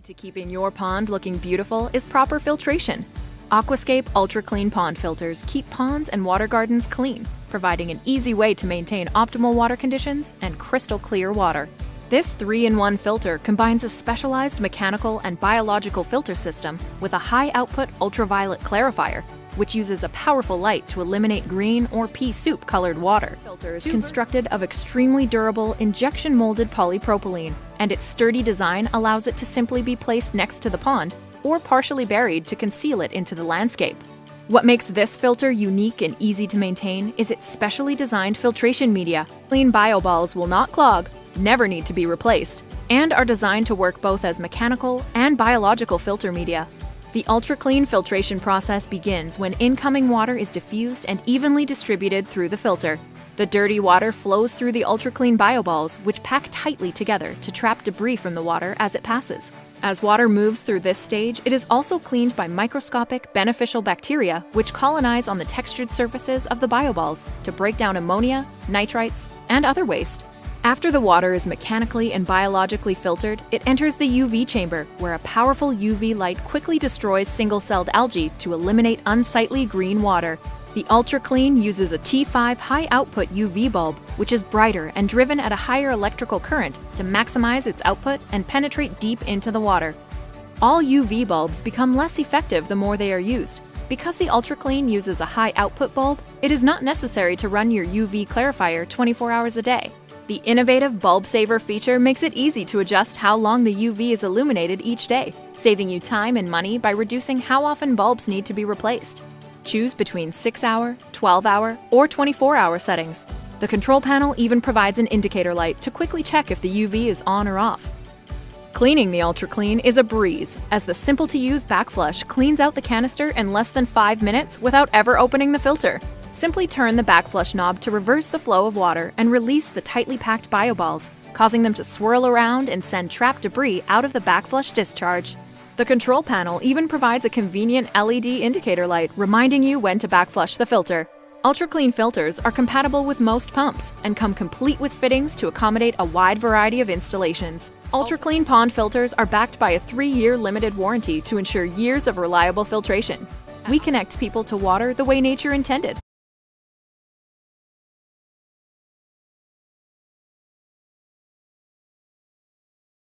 to keeping your pond looking beautiful is proper filtration. Aquascape UltraKlean Pond Filters keep ponds and water gardens clean, providing an easy way to maintain optimal water conditions and crystal clear water. This 3-in-1 filter combines a specialized mechanical and biological filter system with a high-output ultraviolet clarifier, which uses a powerful light to eliminate green or pea soup colored water. The filter is constructed of extremely durable injection-molded polypropylene, and its sturdy design allows it to simply be placed next to the pond or partially buried to conceal it into the landscape. What makes this filter unique and easy to maintain is its specially designed filtration media. Clean bioballs will not clog, never need to be replaced, and are designed to work both as mechanical and biological filter media. The UltraKlean filtration process begins when incoming water is diffused and evenly distributed through the filter. The dirty water flows through the UltraKlean bioballs, which pack tightly together to trap debris from the water as it passes. As water moves through this stage, it is also cleaned by microscopic beneficial bacteria which colonize on the textured surfaces of the bioballs to break down ammonia, nitrites, and other waste. After the water is mechanically and biologically filtered, it enters the UV chamber, where a powerful UV light quickly destroys single-celled algae to eliminate unsightly green water. The UltraKlean uses a T5 high-output UV bulb, which is brighter and driven at a higher electrical current to maximize its output and penetrate deep into the water. All UV bulbs become less effective the more they are used. Because the UltraKlean uses a high-output bulb, it is not necessary to run your UV clarifier 24 hours a day. The innovative bulb saver feature makes it easy to adjust how long the UV is illuminated each day, saving you time and money by reducing how often bulbs need to be replaced. Choose between 6-hour, 12-hour, or 24-hour settings. The control panel even provides an indicator light to quickly check if the UV is on or off. Cleaning the UltraKlean is a breeze, as the simple-to-use backflush cleans out the canister in less than 5 minutes without ever opening the filter. Simply turn the backflush knob to reverse the flow of water and release the tightly packed bioballs, causing them to swirl around and send trapped debris out of the backflush discharge. The control panel even provides a convenient LED indicator light reminding you when to backflush the filter. UltraKlean filters are compatible with most pumps and come complete with fittings to accommodate a wide variety of installations. UltraKlean pond filters are backed by a 3-year limited warranty to ensure years of reliable filtration. We connect people to water the way nature intended.